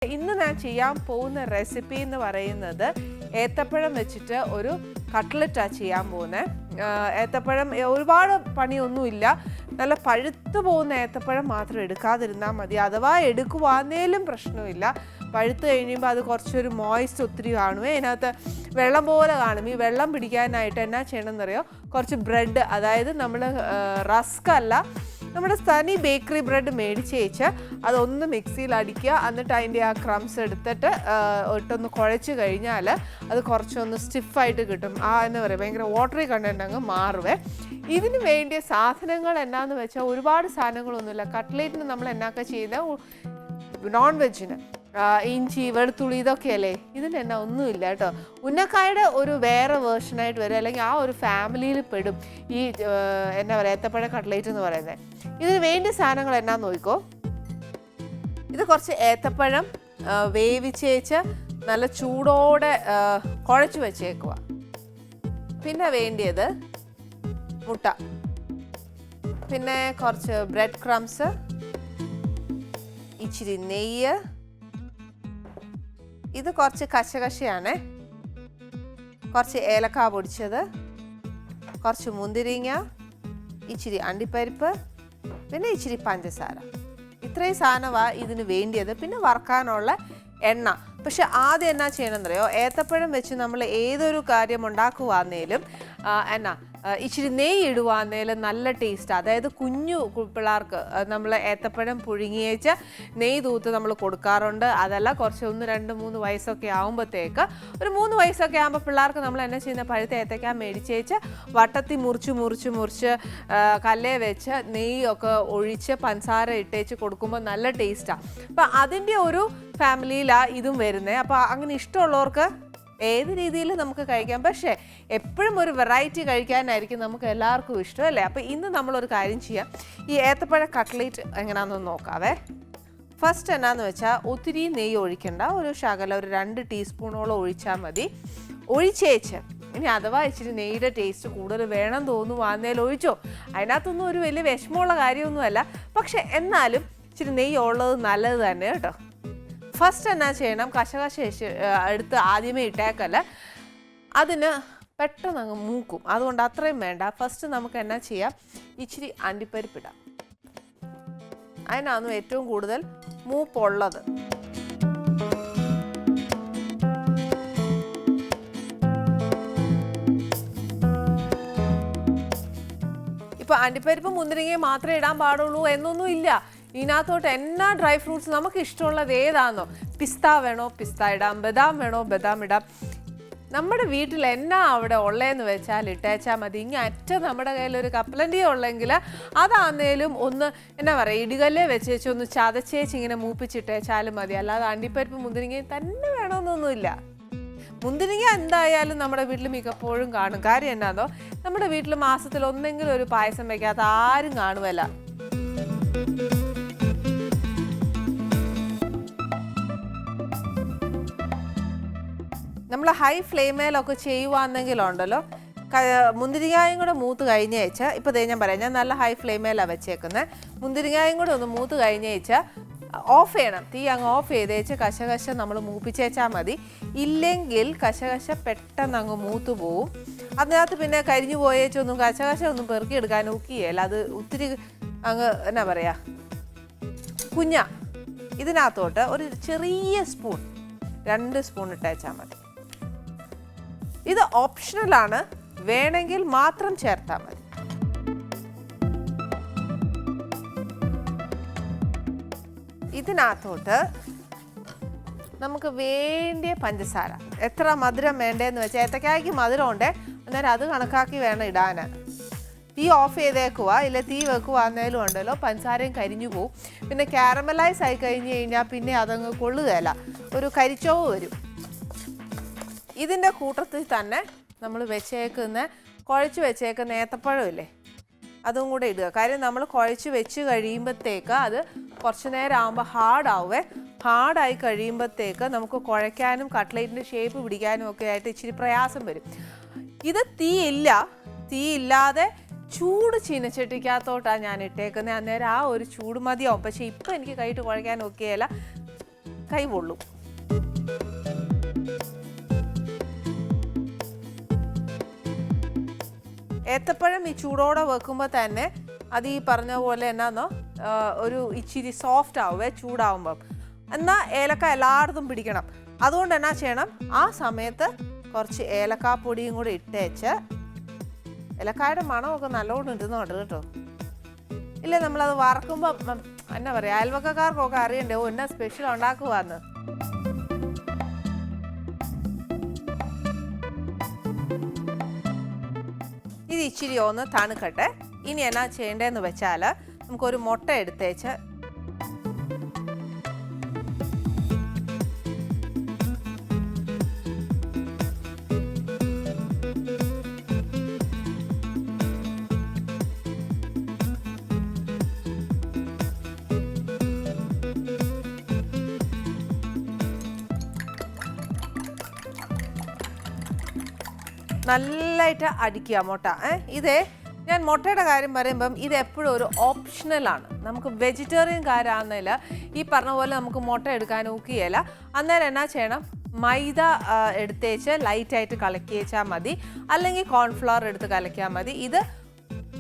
ഇന്ന് ഞാൻ ചെയ്യാൻ പോകുന്ന റെസിപ്പി എന്ന് പറയുന്നത് ഏത്തപ്പഴം വെച്ചിട്ട് ഒരു കട്ട്ലറ്റാണ് ചെയ്യാൻ പോകുന്നത്. ഏത്തപ്പഴം ഒരുപാട് പണിയൊന്നുമില്ല, നല്ല പഴുത്തു പോകുന്ന ഏത്തപ്പഴം മാത്രം എടുക്കാതിരുന്നാൽ മതി. അഥവാ എടുക്കുവാന്നേലും പ്രശ്നമില്ല. പഴുത്ത് കഴിയുമ്പോൾ അത് കുറച്ചൊരു മോയ്സ്റ്റ് ഒത്തിരി കാണുമേ, അതിനകത്ത് വെള്ളം പോലെ കാണും. ഈ വെള്ളം പിടിക്കാനായിട്ട് എന്നാ ചെയ്യണമെന്നറിയോ, കുറച്ച് ബ്രെഡ്, അതായത് നമ്മൾ റസ്ക് അല്ല, നമ്മുടെ തനി ബേക്കറി ബ്രെഡ് മേടിച്ച് വെച്ച് അതൊന്ന് മിക്സിയിൽ അടിക്കുക. എന്നിട്ട് അതിൻ്റെ ആ ക്രംസ് എടുത്തിട്ട് ഇട്ടൊന്ന് കുഴച്ച് കഴിഞ്ഞാൽ അത് കുറച്ചൊന്ന് സ്റ്റിഫായിട്ട് കിട്ടും. എന്താ പറയുക, ഭയങ്കര വാട്ടറി കണ്ടന്റ് അങ്ങ് മാറുവേ. ഇതിന് വേണ്ടിയ സാധനങ്ങൾ എന്നാന്ന് വെച്ചാൽ ഒരുപാട് സാധനങ്ങളൊന്നുമില്ല. കട്ട്ലേറ്റിന് നമ്മൾ എന്നാക്ക ചെയ്യുന്നത്, നോൺ വെജിന് ഇഞ്ചി വെളുത്തുള്ളി ഇതൊക്കെയല്ലേ, ഇതിന് എന്നാ ഒന്നുമില്ല കേട്ടോ. ഉന്നക്കായുടെ ഒരു വേറെ വേർഷനായിട്ട് വരും, അല്ലെങ്കിൽ ആ ഒരു ഫാമിലിയിൽ പെടും ഈ എന്നാ പറയുക ഏത്തപ്പഴ കട്ട്ലേറ്റ് എന്ന് പറയുന്നത്. ഇതിന് വേണ്ടിയ സാധനങ്ങൾ എന്നാന്ന് നോക്കിക്കോ. ഇത് കുറച്ച് ഏത്തപ്പഴം വേവിച്ചേച്ച് നല്ല ചൂടോടെ കുഴച്ച് വെച്ചേക്കുക. പിന്നെ വേണ്ടിയത് മുട്ട, പിന്നെ കുറച്ച് ബ്രെഡ് ക്രംസ്, ഇച്ചിരി നെയ്യ്, ഇത് കുറച്ച് കശകശയാണ്, കുറച്ച് ഏലക്ക പൊടിച്ചത്, കുറച്ച് മുന്തിരിങ്ങ, ഇച്ചിരി അണ്ടിപ്പരിപ്പ്, പിന്നെ ഇച്ചിരി പഞ്ചസാര. ഇത്രയും സാധനമാണ് ഇതിന് വേണ്ടിയത്. പിന്നെ വറുക്കാനുള്ള എണ്ണ. പക്ഷെ ആദ്യം എന്നാ ചെയ്യണമെന്നറിയോ, ഏത്തപ്പഴം വെച്ച് നമ്മൾ ഏതൊരു കാര്യം ഉണ്ടാക്കുവാന്നേലും ഇച്ചിരി നെയ്യ് ഇടുവാന്നേലും നല്ല ടേസ്റ്റ്. അതായത് കുഞ്ഞു പിള്ളേർക്ക് നമ്മൾ ഏത്തപ്പഴം പുഴുങ്ങിയേച്ച് നെയ്യ് തൂത്ത് നമ്മൾ കൊടുക്കാറുണ്ട്. അതല്ല കുറച്ച് 1, 2, 3 വയസ്സൊക്കെ ആകുമ്പോഴത്തേക്ക്, ഒരു 3 വയസ്സൊക്കെ ആകുമ്പോൾ പിള്ളേർക്ക് നമ്മൾ എന്നാ ചെയ്യുന്ന, പഴുത്ത ഏത്തക്ക മേടിച്ചേച്ച് വട്ടത്തി മുറിച്ച് കല്ലേ വെച്ച് നെയ്യൊക്കെ ഒഴിച്ച് പഞ്ചസാര ഇട്ടേച്ച് കൊടുക്കുമ്പോൾ നല്ല ടേസ്റ്റാണ്. അപ്പം അതിൻ്റെ ഒരു ഫാമിലിയിലാണ് ഇതും വരുന്നത്. അപ്പോൾ അങ്ങനെ ഇഷ്ടമുള്ളവർക്ക് ഏത് രീതിയിൽ നമുക്ക് കഴിക്കാം. പക്ഷേ എപ്പോഴും ഒരു വെറൈറ്റി കഴിക്കാനായിരിക്കും നമുക്ക് എല്ലാവർക്കും ഇഷ്ടം, അല്ലേ? അപ്പോൾ ഇന്ന് നമ്മളൊരു കാര്യം ചെയ്യാം, ഈ ഏത്തപ്പഴ കട്ട്ലേറ്റ് എങ്ങനെയാണെന്ന് നോക്കാവേ. ഫസ്റ്റ് എന്നാന്ന് വെച്ചാൽ ഒത്തിരി നെയ്യ് ഒഴിക്കണ്ട, ഒരു ശകലം ഒരു 2 ടീസ്പൂണോളം ഒഴിച്ചാൽ മതി. ഒഴിച്ചേച്ച് ഇനി അഥവാ ഇച്ചിരി നെയ്യുടെ ടേസ്റ്റ് കൂടുതൽ വേണം തോന്നുവാന്നേൽ ഒഴിച്ചോ, അതിനകത്തൊന്നും ഒരു വലിയ വിഷമമുള്ള കാര്യമൊന്നുമല്ല. പക്ഷെ എന്നാലും ഇച്ചിരി നെയ്യ് ഉള്ളത് നല്ലത് തന്നെ കേട്ടോ. ഫസ്റ്റ് എന്നാ ചെയ്യണം, കശകശ എടുത്ത് ആദ്യമേ ഇട്ടേക്കല്ല, അതിന് പെട്ടെന്ന് അങ്ങ് മൂക്കും, അതുകൊണ്ട് അത്രയും വേണ്ട. ഫസ്റ്റ് നമുക്ക് എന്നാ ചെയ്യാം, ഇച്ചിരി അണ്ടിപ്പരിപ്പിടാം, അതിനാണ് ഏറ്റവും കൂടുതൽ മൂപ്പുള്ളത്. ഇപ്പൊ അണ്ടിപ്പരിപ്പ് മുന്തിരിങ്ങയും മാത്രമേ ഇടാൻ പാടുള്ളൂ എന്നൊന്നും ഇല്ല. ഇതിനകത്തോട്ട് എന്നാ ഡ്രൈ ഫ്രൂട്ട്സ് നമുക്ക് ഇഷ്ടമുള്ളത് ഏതാണെന്നോ, പിസ്ത വേണോ പിസ്ത ഇടാം, ബദാം വേണോ ബദാം ഇടാം. നമ്മുടെ വീട്ടിൽ എന്നാ അവിടെ ഉള്ളതെന്ന് വെച്ചാൽ ഇട്ടേച്ചാൽ മതി. ഇങ്ങനെ അറ്റം നമ്മുടെ കയ്യിൽ ഒരു കപ്പലണ്ടി ഉള്ളെങ്കിൽ അതാന്നേലും ഒന്ന് എന്നാ പറയുക, ഇടികല്ലേ വെച്ചേച്ച് ഒന്ന് ചതച്ചേച്ച് ഇങ്ങനെ മൂപ്പിച്ചിട്ടേച്ചാലും മതി. അല്ലാതെ അണ്ടിപ്പരിപ്പ് മുന്തിരിങ്ങയും തന്നെ വേണമെന്നൊന്നുമില്ല. മുന്തിരിങ്ങ എന്തായാലും നമ്മുടെ വീട്ടിൽ മിക്കപ്പോഴും കാണും. കാര്യം എന്നാന്നോ, നമ്മുടെ വീട്ടിൽ മാസത്തിൽ ഒന്നെങ്കിലും ഒരു പായസം വയ്ക്കാത്ത ആരും കാണുമല്ല. നമ്മൾ ഹൈ ഫ്ലെയിമേലൊക്കെ ചെയ്യുവാണെങ്കിലുണ്ടല്ലോ, മുന്തിരിങ്ങായും കൂടെ മൂത്ത് കഴിഞ്ഞേച്ച്, ഇപ്പോൾ ഞാൻ പറയാം, ഞാൻ നല്ല ഹൈ ഫ്ലെയിമേലാണ് വെച്ചേക്കുന്നത്. മുന്തിരിങ്ങായും കൂടെ ഒന്ന് മൂത്ത് കഴിഞ്ഞേച്ച് ഓഫ് ചെയ്യണം, തീ അങ്ങ് ഓഫ് ചെയ്തേച്ച് കശകശ നമ്മൾ മൂപ്പിച്ചേച്ചാൽ മതി. ഇല്ലെങ്കിൽ കശകശ പെട്ടെന്ന് അങ്ങ് മൂത്ത് പോവും. അതിനകത്ത് പിന്നെ കരിഞ്ഞു പോയേച്ചൊന്നും കശകശ ഒന്നും പെറുക്കിയെടുക്കാൻ നോക്കിയല്ല, അത് ഒത്തിരി അങ്ങ് എന്നാ പറയുക കുഞ്ഞ. ഇതിനകത്തോട്ട് ഒരു ചെറിയ സ്പൂൺ, 2 സ്പൂൺ ഇട്ടേച്ചാൽ മതി. ഇത് ഓപ്ഷണലാണ്, വേണമെങ്കിൽ മാത്രം ചേർത്താൽ മതി. ഇതിനകത്തോട്ട് നമുക്ക് വേണ്ടിയ പഞ്ചസാര, എത്ര മധുരം വേണ്ടതെന്ന് വെച്ചാൽ, ഏത്തക്കായ്ക്ക് മധുരം ഉണ്ട്, അന്നേരം അത് കണക്കാക്കി വേണം ഇടാൻ. തീ ഓഫ് ചെയ്തേക്കുക, ഇല്ല തീ വെക്കുക എന്നേലും ഉണ്ടല്ലോ പഞ്ചസാരയും കരിഞ്ഞു പോവും. പിന്നെ കാരമലൈസ് ആയി കഴിഞ്ഞ് കഴിഞ്ഞാൽ പിന്നെ അതങ്ങ് കൊള്ളുകയില്ല, ഒരു കരിച്ചോവ് വരും. ഇതിൻ്റെ കൂട്ടത്തിൽ തന്നെ നമ്മൾ കുഴച്ച് വെച്ചേക്കുന്ന ഏത്തപ്പഴം ഇല്ലേ, അതും കൂടെ ഇടുക. കാര്യം നമ്മൾ കുഴച്ച് വെച്ച് കഴിയുമ്പോഴത്തേക്ക് അത് കുറച്ച് നേരം ആകുമ്പോൾ ഹാർഡാവുമേ. ഹാർഡായി കഴിയുമ്പോഴത്തേക്ക് നമുക്ക് കുഴയ്ക്കാനും കട്ട്ലേറ്റിൻ്റെ ഷേപ്പ് പിടിക്കാനും ഒക്കെ ആയിട്ട് ഇച്ചിരി പ്രയാസം വരും. ഇത് തീയില്ലാതെ ചൂട് ചീനച്ചട്ടിക്കകത്തോട്ടാണ് ഞാൻ ഇട്ടേക്കുന്നത്. അന്നേരം ആ ഒരു ചൂട് മതിയാവും. പക്ഷേ ഇപ്പം എനിക്ക് കൈയിട്ട് കുഴയ്ക്കാൻ ഒക്കെയല്ല. കൈ പൊള്ളും. ഏത്തപ്പഴം ഈ ചൂടോടെ വെക്കുമ്പോൾ തന്നെ അത് ഈ പറഞ്ഞ പോലെ എന്നാന്നോ ഒരു ഇച്ചിരി സോഫ്റ്റ് ആവുമേ ചൂടാവുമ്പം. എന്നാൽ ഏലക്ക എല്ലായിടത്തും പിടിക്കണം. അതുകൊണ്ട് എന്നാ ചെയ്യണം, ആ സമയത്ത് കുറച്ച് ഏലക്കാപ്പൊടിയും കൂടി ഇട്ടേച്ച്, ഏലക്കായുടെ മണമൊക്കെ നല്ലോണം ഇടുന്നുണ്ട് കേട്ടോ. ഇല്ലേ, നമ്മളത് വറക്കുമ്പോൾ എന്നാ പറയുക, അയൽവക്കക്കാർക്കൊക്കെ അറിയണ്ടേ ഓ എന്നാ സ്പെഷ്യൽ ഉണ്ടാക്കുവാന്ന്. ഇത് ഇച്ചിരി ഒന്ന് തണുക്കട്ടെ. ഇനി എന്നാ ചെയ്യേണ്ടതെന്ന് വെച്ചാൽ നമുക്കൊരു മുട്ട എടുത്തേച്ച് നല്ലതായിട്ട് അടിക്കുക മുട്ട. ഇതേ ഞാൻ മുട്ടയുടെ കാര്യം പറയുമ്പം ഇത് എപ്പോഴും ഒരു ഓപ്ഷണലാണ്. നമുക്ക് വെജിറ്റേറിയൻകാരാണെന്നിൽ ഈ പറഞ്ഞ പോലെ നമുക്ക് മുട്ട എടുക്കാൻ ഒക്കുകയില്ല. അന്നേരം എന്നാ ചെയ്യണം, മൈദ എടുത്തേച്ച് ലൈറ്റായിട്ട് കലക്കിയേച്ചാൽ മതി, അല്ലെങ്കിൽ കോൺഫ്ലവർ എടുത്ത് കലക്കിയാൽ മതി. ഇത്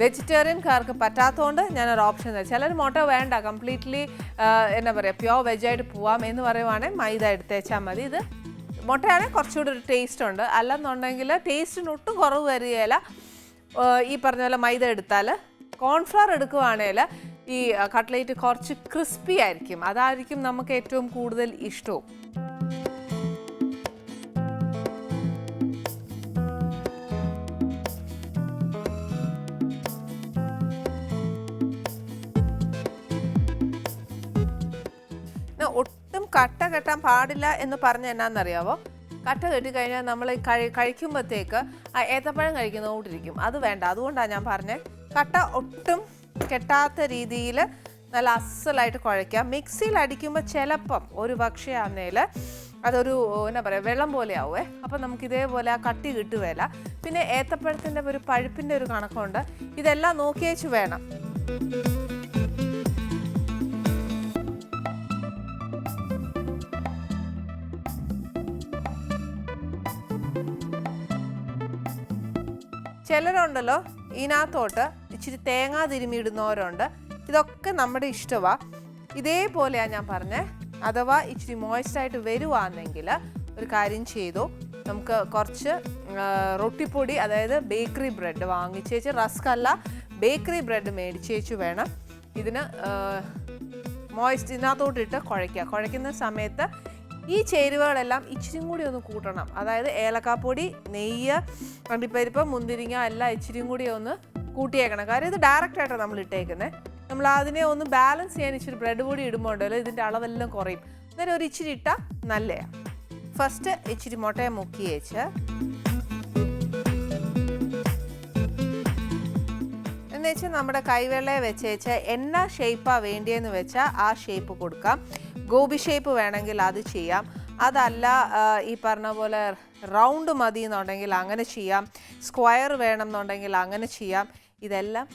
വെജിറ്റേറിയൻകാർക്ക് പറ്റാത്തതുകൊണ്ട് ഞാനൊരു ഓപ്ഷൻ തരാം. ചിലർ മുട്ട വേണ്ട, കംപ്ലീറ്റ്ലി എന്നാ പറയുക പ്യോർ വെജായിട്ട് പോവാം എന്ന് പറയുവാണെങ്കിൽ മൈദ എടുത്തേച്ചാൽ മതി. ഇത് മുട്ടയാണെങ്കിൽ കുറച്ചുകൂടി ഒരു ടേസ്റ്റ് ഉണ്ട്. അല്ലെന്നുണ്ടെങ്കിൽ ടേസ്റ്റിന് ഒട്ടും കുറവ് വരികയില്ല. ഈ പറഞ്ഞ പോലെ മൈദ എടുത്താൽ, കോൺഫ്ലവർ എടുക്കുകയാണെങ്കിൽ ഈ കട്ട്ലേറ്റ് കുറച്ച് ക്രിസ്പി ആയിരിക്കും. അതായിരിക്കും നമുക്ക് ഏറ്റവും കൂടുതൽ ഇഷ്ടവും. ഒട്ടും കട്ട കെട്ടാൻ പാടില്ല എന്ന് പറഞ്ഞ എന്നാന്നറിയാവോ, കട്ട കെട്ടിക്കഴിഞ്ഞാൽ നമ്മൾ കഴിക്കുമ്പോഴത്തേക്ക് ആ ഏത്തപ്പഴം കഴിക്കുന്ന കൂട്ടിരിക്കും. അത് വേണ്ട. അതുകൊണ്ടാണ് ഞാൻ പറഞ്ഞത് കട്ട ഒട്ടും കെട്ടാത്ത രീതിയിൽ നല്ല അസലായിട്ട് കുഴയ്ക്കാം. മിക്സിയിൽ അടിക്കുമ്പോൾ ചിലപ്പം ഒരു പക്ഷേ ആന്നേൽ അതൊരു എന്നാ പറയുക വെള്ളം പോലെ ആവുമേ. അപ്പം നമുക്ക് ഇതേപോലെ ആ കട്ടി കിട്ടുകയില്ല. പിന്നെ ഏത്തപ്പഴത്തിൻ്റെ ഒരു പഴുപ്പിൻ്റെ ഒരു കണക്കുണ്ട്. ഇതെല്ലാം നോക്കിയേച്ച് വേണം. ചിലരുണ്ടല്ലോ ഇതിനകത്തോട്ട് ഇച്ചിരി തേങ്ങ തിരുമിയിടുന്നവരുണ്ട്. ഇതൊക്കെ നമ്മുടെ ഇഷ്ടമാണ്. ഇതേപോലെയാണ് ഞാൻ പറഞ്ഞത്. അഥവാ ഇച്ചിരി മോയ്സ്റ്റായിട്ട് വരുവാണെങ്കിൽ ഒരു കാര്യം ചെയ്തു, നമുക്ക് കുറച്ച് റൊട്ടിപ്പൊടി, അതായത് ബേക്കറി ബ്രെഡ് വാങ്ങിച്ചേച്ച്, റസ്ക് അല്ല ബേക്കറി ബ്രെഡ് മേടിച്ചേച്ച് വേണം ഇതിന് മോയ്സ്റ്റ് ഇതിനകത്തോട്ടിട്ട് കുഴയ്ക്കുന്ന സമയത്ത് ഈ ചേരുവകളെല്ലാം ഇച്ചിരി കൂടി ഒന്ന് കൂട്ടണം. അതായത് ഏലക്കാപ്പൊടി, നെയ്യ്, അണ്ടിപ്പരിപ്പ്, മുന്തിരിങ്ങ എല്ലാം ഇച്ചിരി കൂടി ഒന്ന് കൂട്ടിയേക്കണം. കാര്യം ഇത് ഡയറക്റ്റായിട്ടാണ് നമ്മൾ ഇട്ടേക്കുന്നത്. നമ്മൾ അതിനെ ഒന്ന് ബാലൻസ് ചെയ്യാൻ ഇച്ചിരി ബ്രെഡ് പൊടി ഇടുമ്പോൾ ഉണ്ടല്ലോ ഇതിൻ്റെ അളവെല്ലാം കുറയും. അന്നേരം ഒരു ഇച്ചിരി ഇട്ടാൽ നല്ലതാണ്. ഫസ്റ്റ് ഇച്ചിരി മുട്ടയെ മുക്കി വെച്ച് എന്നുവെച്ചാൽ നമ്മുടെ കൈവെള്ളയെ വെച്ചേച്ച് എന്നാ ഷേപ്പാണ് വേണ്ടിയെന്ന് വെച്ചാൽ ആ ഷേപ്പ് കൊടുക്കാം. ഗോബി ഷേപ്പ് വേണമെങ്കിൽ അത് ചെയ്യാം. അതല്ല ഈ പറഞ്ഞ പോലെ റൗണ്ട് മതി എന്നുണ്ടെങ്കിൽ അങ്ങനെ ചെയ്യാം. സ്ക്വയർ വേണം എന്നുണ്ടെങ്കിൽ അങ്ങനെ ചെയ്യാം. ഇതെല്ലാം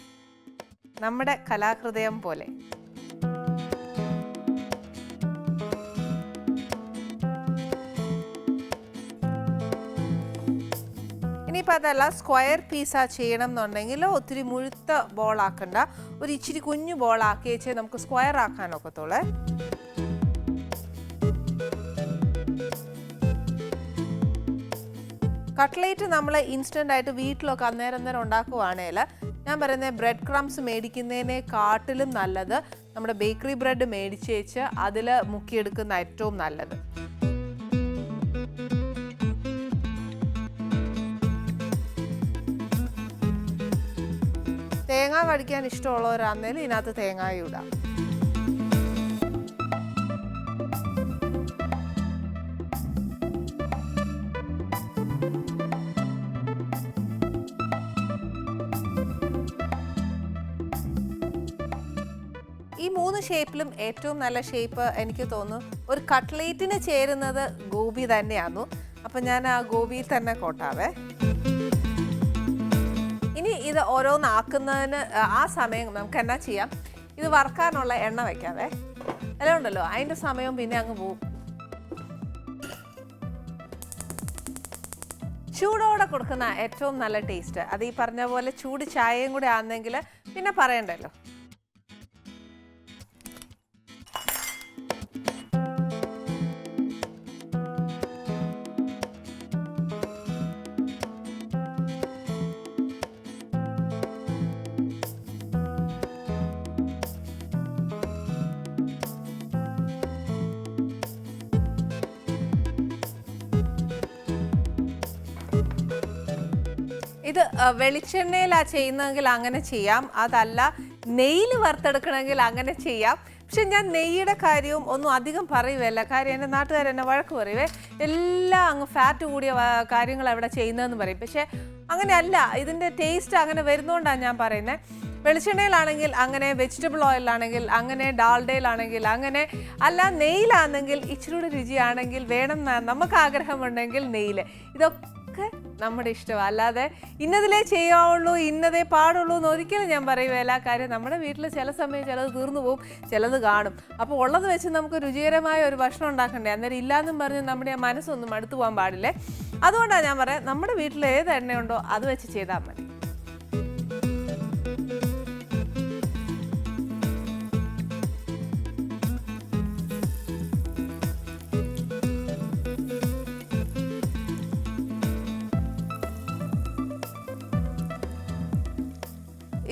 നമ്മുടെ കലാഹൃദയം പോലെ. ഇനിയിപ്പോൾ അതല്ല സ്ക്വയർ പീസാ ചെയ്യണം എന്നുണ്ടെങ്കിൽ ഒത്തിരി മുഴുത്ത ബോളാക്കണ്ട, ഒരു ഇച്ചിരി കുഞ്ഞു ബോളാക്കി വെച്ച് നമുക്ക് സ്ക്വയർ ആക്കാനൊക്കത്തുള്ളേ. കട്ട്ലേറ്റ് നമ്മൾ ഇൻസ്റ്റൻ്റ് ആയിട്ട് വീട്ടിലൊക്കെ അന്നേരം ഉണ്ടാക്കുവാണെങ്കിൽ ഞാൻ പറയുന്നത് ബ്രെഡ് ക്രംസ് മേടിക്കുന്നതിനെക്കാട്ടിലും നല്ലത് നമ്മുടെ ബേക്കറി ബ്രെഡ് മേടിച്ചേച്ച് അതിൽ മുക്കിയെടുക്കുന്ന ഏറ്റവും നല്ലത്. തേങ്ങ കടിക്കാൻ ഇഷ്ടമുള്ളവരാണെങ്കിലും ഇതിനകത്ത് തേങ്ങായും ഇടാം. ഈ മൂന്ന് ഷേപ്പിലും ഏറ്റവും നല്ല ഷേപ്പ് എനിക്ക് തോന്നുന്നു ഒരു കട്ട്ലേറ്റിന് ചേരുന്നത് ഗോബി തന്നെയാന്നു. അപ്പം ഞാൻ ആ ഗോബിയിൽ തന്നെ കോട്ടാവേ. ഇനി ഇത് ഓരോന്നാക്കുന്നതിന് ആ സമയം നമുക്ക് എന്നാ ചെയ്യാം, ഇത് വറുക്കാനുള്ള എണ്ണ വയ്ക്കാവേ. എല്ലാം ഉണ്ടല്ലോ അതിൻ്റെ സമയം പിന്നെ അങ്ങ് പോവും. ചൂടോടെ കൊടുക്കുന്ന ഏറ്റവും നല്ല ടേസ്റ്റ്. അത് ഈ പറഞ്ഞ പോലെ ചൂട് ചായയും കൂടെ ആണെങ്കിൽ പിന്നെ പറയണ്ടല്ലോ. ഇത് വെളിച്ചെണ്ണയിലാണ് ചെയ്യുന്നതെങ്കിൽ അങ്ങനെ ചെയ്യാം, അതല്ല നെയ്യിൽ വറുത്തെടുക്കണമെങ്കിൽ അങ്ങനെ ചെയ്യാം. പക്ഷെ ഞാൻ നെയ്യുടെ കാര്യവും ഒന്നും അധികം പറയുകയല്ല. കാര്യം എൻ്റെ നാട്ടുകാരെന്നെ വഴക്ക് പറയുവേ, എല്ലാം അങ്ങ് ഫാറ്റ് കൂടിയ കാര്യങ്ങൾ അവിടെ ചെയ്യുന്നതെന്ന് പറയും. പക്ഷേ അങ്ങനെയല്ല, ഇതിൻ്റെ ടേസ്റ്റ് അങ്ങനെ വരുന്നതുകൊണ്ടാണ് ഞാൻ പറയുന്നത്. വെളിച്ചെണ്ണയിലാണെങ്കിൽ അങ്ങനെ, വെജിറ്റബിൾ ഓയിലാണെങ്കിൽ അങ്ങനെ, ഡാൽഡയിലാണെങ്കിൽ അങ്ങനെ, അല്ല നെയ്യിലാണെങ്കിൽ ഇച്ചിരി കൂടി രുചിയാണെങ്കിൽ വേണം, നമുക്ക് ആഗ്രഹമുണ്ടെങ്കിൽ നെയ്യിൽ. ഇതൊക്കെ നമ്മുടെ ഇഷ്ടമാണ്. അല്ലാതെ ഇന്നതിലേ ചെയ്യാവുള്ളൂ, ഇന്നതേ പാടുള്ളൂ എന്ന് ഒരിക്കലും ഞാൻ പറയുകയില്ല. കാര്യം നമ്മുടെ വീട്ടിൽ ചില സമയം ചിലത് തീർന്നു പോകും, ചിലത് കാണും. അപ്പോൾ ഉള്ളത് വെച്ച് നമുക്ക് രുചികരമായ ഒരു ഭക്ഷണം ഉണ്ടാക്കണ്ടേ. അന്നേരം ഇല്ലാന്നും പറഞ്ഞ് നമ്മുടെ മനസ്സൊന്നും അടുത്തു പോകാൻ പാടില്ലേ. അതുകൊണ്ടാണ് ഞാൻ പറയാം, നമ്മുടെ വീട്ടിൽ ഏത് എണ്ണയുണ്ടോ അത് വെച്ച് ചെയ്താൽ മതി.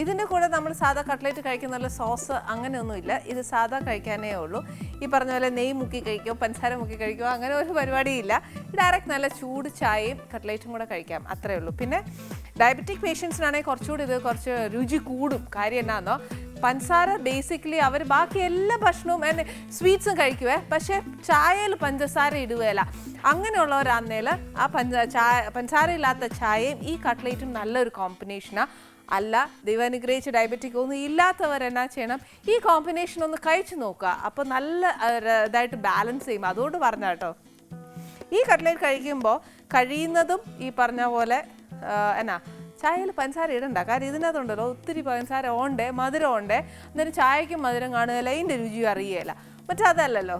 ഇതിൻ്റെ കൂടെ നമ്മൾ സാധാ കട്ട്ലേറ്റ് കഴിക്കുന്ന സോസ് അങ്ങനെയൊന്നുമില്ല. ഇത് സാധാ കഴിക്കാനേ ഉള്ളൂ. ഈ പറഞ്ഞ പോലെ നെയ്യ് മുക്കി കഴിക്കോ, പഞ്ചസാര മുക്കി കഴിക്കോ, അങ്ങനെ ഒരു പരിപാടിയില്ല. ഡയറക്റ്റ് നല്ല ചൂട് ചായയും കട്ട്ലേറ്റും കൂടെ കഴിക്കാം, അത്രേ ഉള്ളൂ. പിന്നെ ഡയബറ്റിക് പേഷ്യൻസിനാണെങ്കിൽ കുറച്ചുകൂടി ഇത് കുറച്ച് രുചി കൂടും. കാര്യം എന്നാന്നോ, പഞ്ചസാര ബേസിക്കലി അവർ ബാക്കി എല്ലാ ഭക്ഷണവും സ്വീറ്റ്സും കഴിക്കുവേ, പക്ഷേ ചായയിൽ പഞ്ചസാര ഇടുകയില്ല. അങ്ങനെയുള്ളവരാന്നേൽ ആ പഞ്ചസാര ഇല്ലാത്ത ചായയും ഈ കട്ട്ലേറ്റും നല്ലൊരു കോമ്പിനേഷനാണ്. അല്ല, ദൈവാനുഗ്രഹിച്ച് ഡയബറ്റിക് ഒന്നും ഇല്ലാത്തവരെന്നാ ചെയ്യണം, ഈ കോമ്പിനേഷൻ ഒന്ന് കഴിച്ചു നോക്കുക. അപ്പോൾ നല്ല ഇതായിട്ട് ബാലൻസ് ചെയ്യും. അതുകൊണ്ട് പറഞ്ഞ കേട്ടോ, ഈ കട്ട്ലേറ്റ് കഴിക്കുമ്പോൾ കഴിയുന്നതും ഈ പറഞ്ഞ പോലെ ചായയിൽ പഞ്ചസാര ഇടണ്ട. കാര്യം ഇതിനകത്തുണ്ടല്ലോ ഒത്തിരി പഞ്ചസാര ഉണ്ട്, മധുരം ഉണ്ട്. അന്നേരം ചായക്കും മധുരം കാണുകയില്ല, അതിൻ്റെ രുചിയും അറിയുകയില്ല. മറ്റേ അതല്ലല്ലോ.